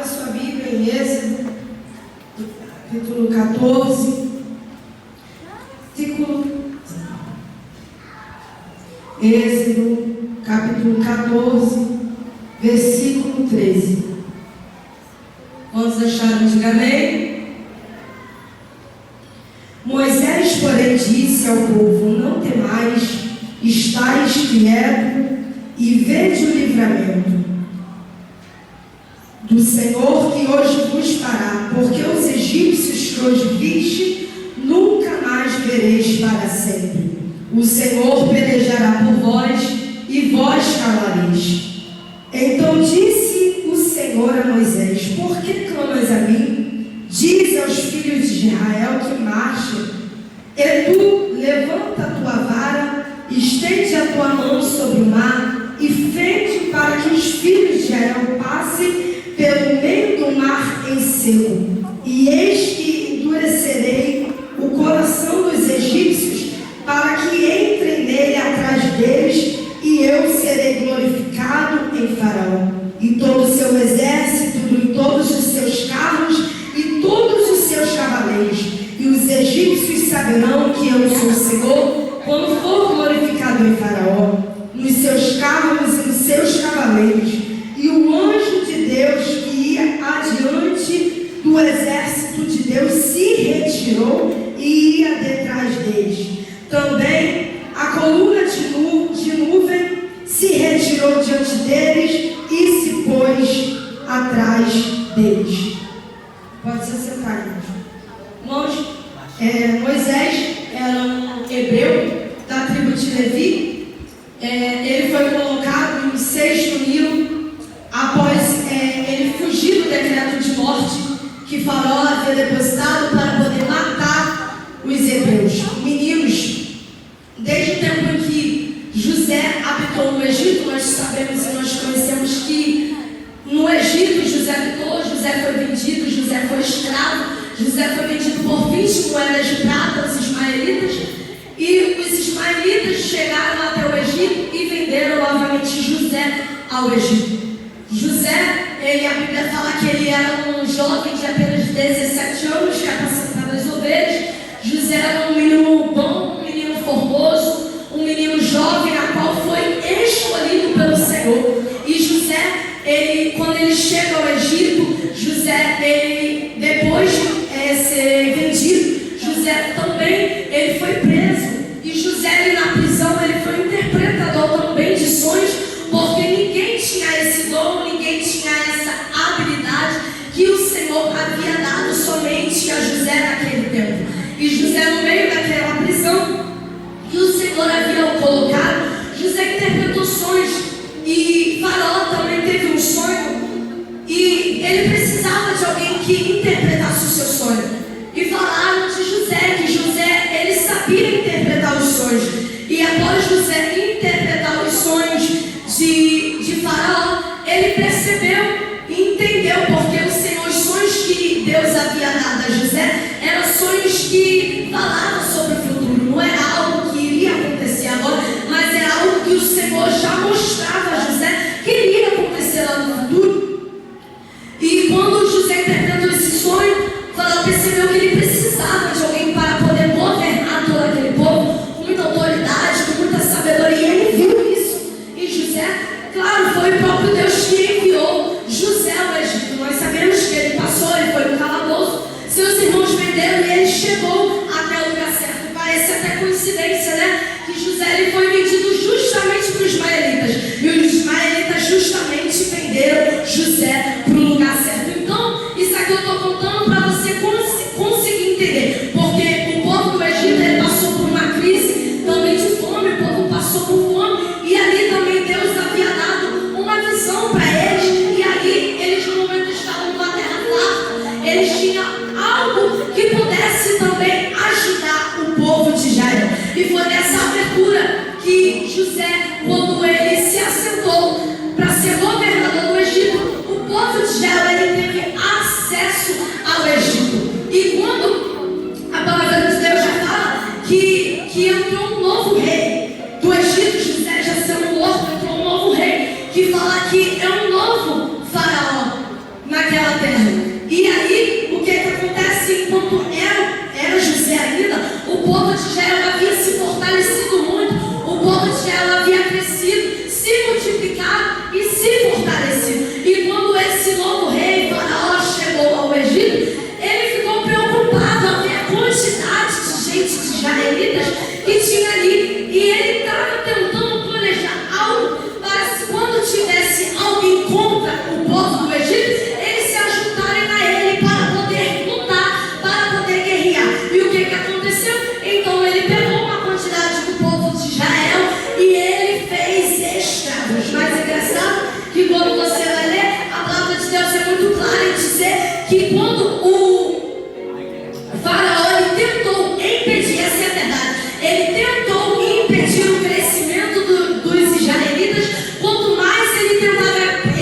sua Bíblia em Êxodo, capítulo 14, Êxodo, capítulo 14, versículo 13. Quantos acharam? Diga amém. Moisés, porém, disse ao povo: não temais, estais quieto e vede o livramento do Senhor que hoje vos fará, porque os egípcios que hoje viste, nunca mais vereis para sempre. O Senhor pelejará por vós e vós calareis. Então disse o Senhor a Moisés: por que clamas a mim? Diz aos filhos de Israel que marchem. E tu levanta a tua vara, estende a tua mão sobre o mar e fende para que os filhos de Israel passem pelo meio do mar em seco. E eis que endurecerei o coração dos egípcios para que entrem nele atrás deles, e eu serei glorificado em Faraó e todo o seu exército, e todos os seus carros e todos os seus cavaleiros, e os egípcios saberão que eu sou o Senhor quando for glorificado em Faraó, nos seus carros e nos seus cavaleiros. E o anjo de Deus que ia adiante do exército de Deus se retirou e ia detrás deles. Também a coluna de nuvem se retirou diante deles e se pôs atrás deles. Pode se sentar, irmãos. Moisés era um hebreu da tribo de Levi. Ele foi colocado no 6º Nilo após ele fugir do decreto de morte que Faraó havia depositado para poder matar os hebreus. Meninos, desde o tempo em que José habitou no Egito, nós sabemos e nós conhecemos que no Egito José habitou, José foi vendido, José foi escravo, José foi vendido por 20 moedas de prata aos ismaelitas, e os ismaelitas chegaram até o Egito e venderam novamente José ao Egito. José, a Bíblia fala que ele era um jovem de apenas 17 anos, que apacentava as ovelhas. José era um menino bom, um menino formoso, um menino jovem, a qual foi escolhido pelo Senhor. E José, quando ele chega ao Egito, José, depois de ser vendido, José também, ele foi preso. E José, na prisão, ele foi interpretador também de sonhos, porque ninguém tinha esse dom, ninguém tinha essa habilidade que o Senhor havia dado somente a José naquele tempo. E José, no meio daquela prisão que o Senhor havia colocado, José interpretou sonhos, e Faraó também teve um sonho, e ele precisava de alguém que interpretasse o seu sonho. E falaram de José, que José, ele sabia interpretar os sonhos. E após José interpretar os sonhos de Faraó, ele percebeu e entendeu, porque os sonhos que Deus havia dado a José eram sonhos que falavam sobre o futuro. Não era algo que iria acontecer agora, mas era algo que o Senhor já mostrava a José que iria acontecer lá no futuro. E quando José interpretou esse sonho, Faraó percebeu que ele precisava de alguém para poder governar todo aquele povo com muita autoridade, com muita sabedoria. E ele viu isso. E José, claro, foi o próprio Deus que enviou José ao Egito. Nós sabemos que ele passou, ele foi no calabouço, seus irmãos venderam e ele chegou até o lugar certo. Parece até coincidência, né? Que José, ele foi vendido justamente para os ismaelitas, e os ismaelitas justamente venderam José para o lugar certo. Então, isso aqui eu estou contando para você conseguir entender, porque o povo do Egito, ele passou por uma crise também de fome, o povo passou por fome, e ali também Deus havia dado uma visão para eles, e ali eles no momento estavam numa terra farta, eles tinham algo que pudesse também ajudar o povo de Israel. E foi nessa abertura que José, quando ele se assentou para ser governador do Egito, o povo de Israel, ele que quando o Faraó ele tentou impedir, essa é a verdade, ele tentou impedir o crescimento dos israelitas, quanto mais ele tentava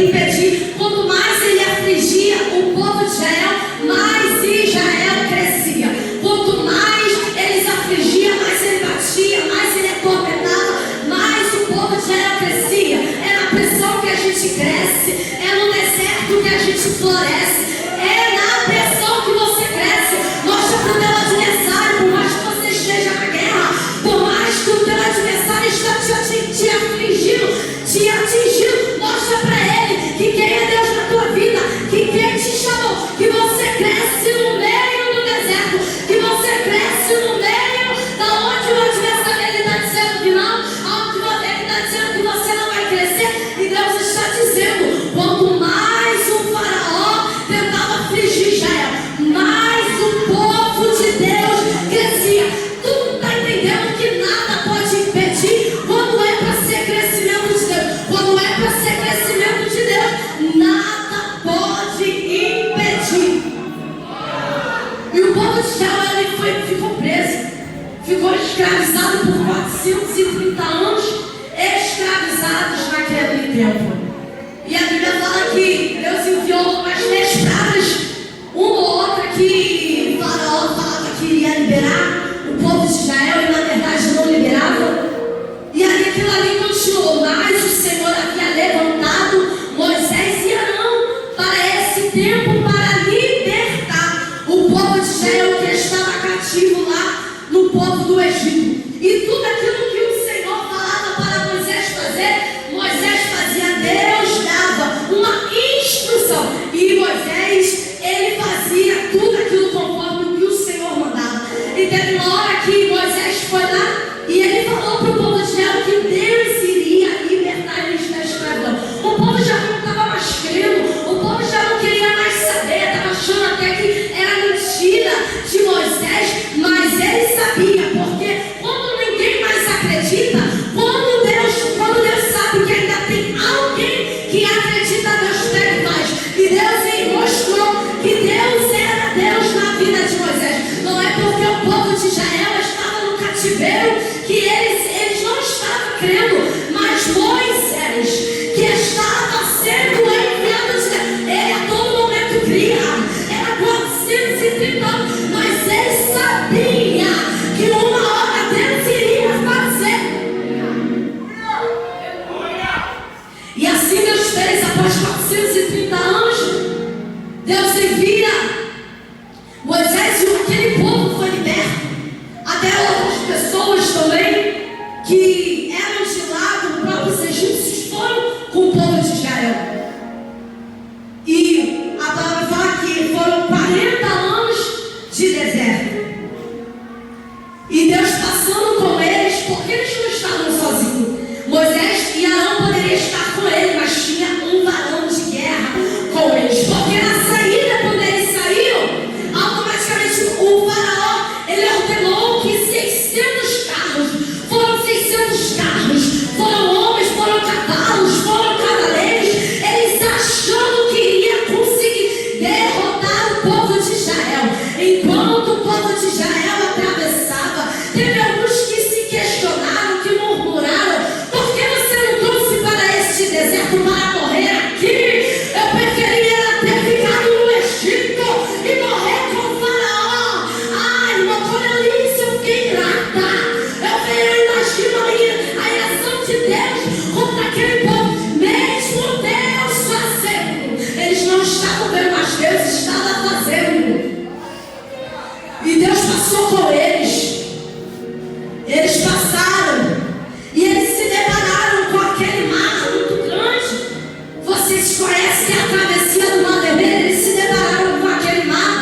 impedir, quanto mais ele afligia o povo de Israel, mais Israel crescia. Quanto mais eles afligiam, mais ele batia, mais ele atormentava, mais o povo de Israel crescia. É na pressão que a gente cresce, é no deserto que a gente floresce, é na pressão que você cresce. Mostra para o teu adversário, por mais que você esteja na guerra, por mais que o teu adversário está te afligindo, te atingindo, mostra para ele que quem é Deus na tua vida, que quem te chamou, que você cresce no meio do deserto, que você cresce no meio da onde o adversário ele está dizendo que não, onde ele está dizendo que você não vai crescer, e Deus está dizendo, quanto mais o Faraó tentava afligir Israel, mais o povo de Deus crescia. Tu está entendendo que nada pode impedir quando é para ser crescimento de Deus, quando é para ser crescimento de Deus, nada pode impedir. E o povo de Israel ele ficou preso, ficou escravizado por 430 anos, escravizados naquele tempo. E a Bíblia fala que Deus enviou umas 10 pragas, uma ou outra que o Faraó falava que iria liberar o povo de Israel e na verdade não liberava. E aí aquilo ali continuou, mas o Senhor havia levantado Moisés e Arão para esse tempo, para libertar o povo de Israel que estava cativo lá no povo do Egito. E tudo aquilo que o Senhor falava para Moisés fazer, Moisés fazia. Deus dava uma instrução e Moisés ele fazia tudo aquilo conforme o que o Senhor mandava. E teve uma hora que Moisés foi lá e ele falou para o povo de Israel que Deus iria libertar eles da escravidão. O povo já não estava mais crendo, o povo já não queria mais saber, estava achando até que era mentira de Moisés, mas ele sabia, porque quando ninguém mais acredita, quando Deus sabe que ainda tem alguém que acredita, Deus pega e faz. E Deus mostrou que Deus era Deus na vida de Moisés. Não é porque o povo de Israel estava no cativeiro que eles não estavam crendo, mas Moisés, que estava sendo enviado de Deus, ele a todo momento cria. Era 430 anos, mas ele sabia que uma hora Deus iria fazer. E assim Deus fez. Após 430 anos, Deus envia Moisés e aquele povo foi liberto. Até outras pessoas também que eram de lá do próprio egípcios foram com o povo de Israel. E a palavra fala que foram 40 anos de deserto. E Deus passando com eles, porque eles não estavam sozinhos. Moisés e Arão poderiam estar com ele, mas tinha um varão de guerra com eles. Porque na saída, quando eles saíram, automaticamente o Faraó ele ordenou que 600 carros, foram 600 carros, foram homens, foram cavalos, foram cavaleiros, eles achando que iria conseguir derrotar o povo de Israel. Enquanto o povo de Israel atravessava, teve alguns que se questionaram, que murmuraram: por que você não trouxe para este deserto para morrer aqui? Eu preferia ter ficado no Egito e morrer com o Faraó. Ai, irmão, quando eu li isso eu fiquei grata. Eu imagino a reação de Deus contra aquele povo. Mesmo Deus fazendo, eles não estavam vendo, mas Deus estava fazendo. E Deus passou com eles. Eles passaram e eles se depararam com aquele mar muito grande. Vocês conhecem a travessia do Mar Vermelho? Eles se depararam com aquele mar.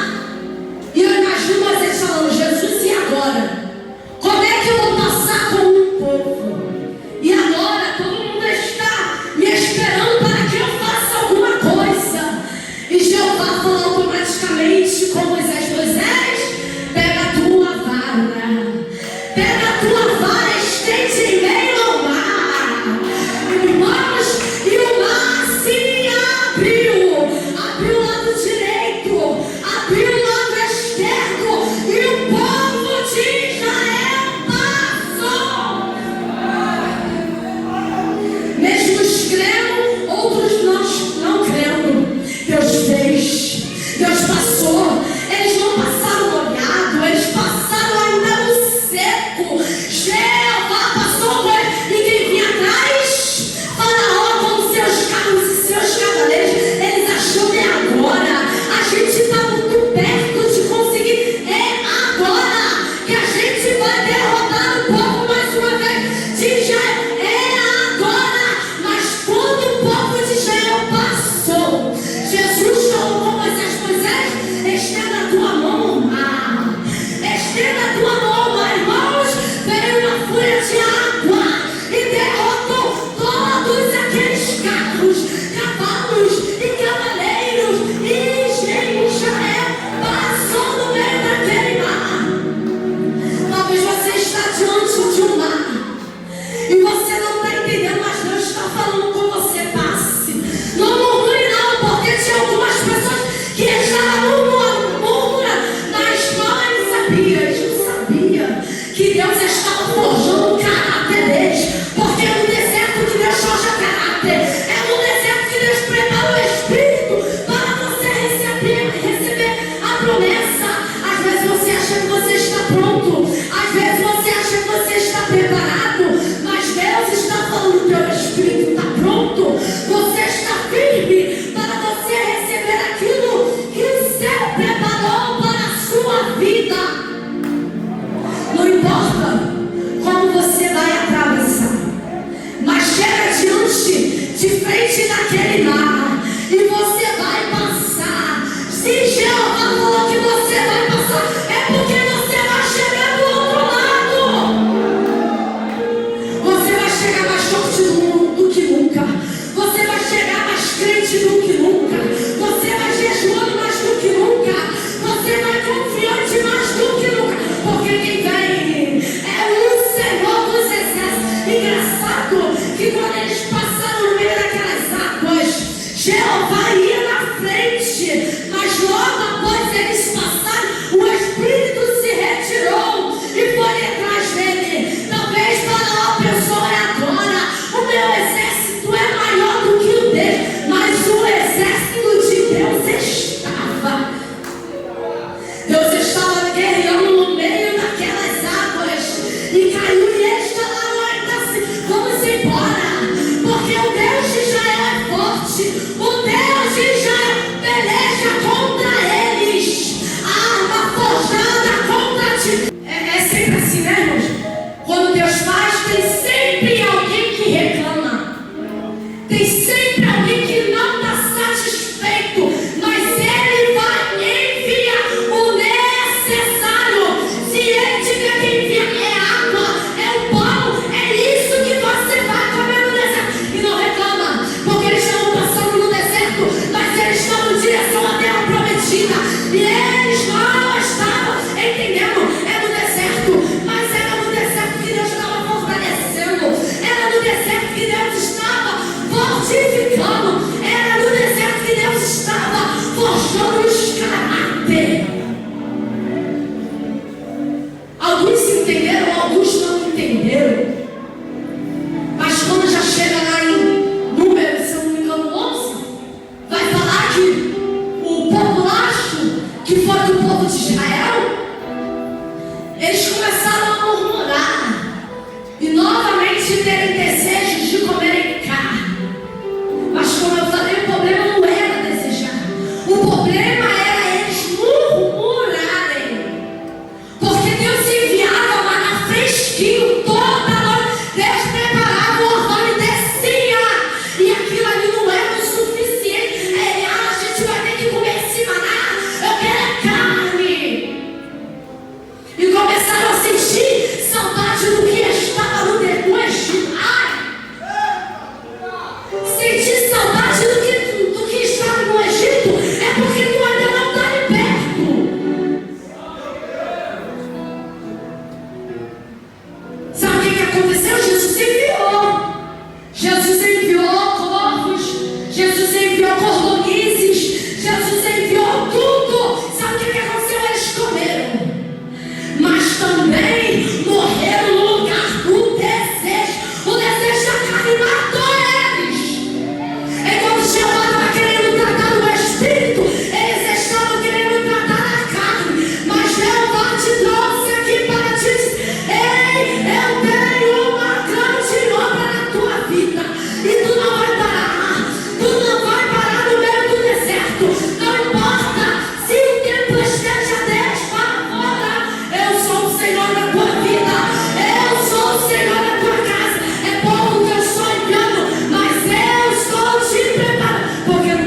E eu imagino vocês falando: Jesus, e agora? Como é que eu vou passar com o povo? E agora todo mundo está me esperando para que eu faça alguma coisa. E Jeová falou automaticamente com Moisés: Moisés, pega a tua vara. Pega a tua vara, estende em meio ao mar. Irmãos, e o mar se abriu. Abriu o lado direito. desistir, mas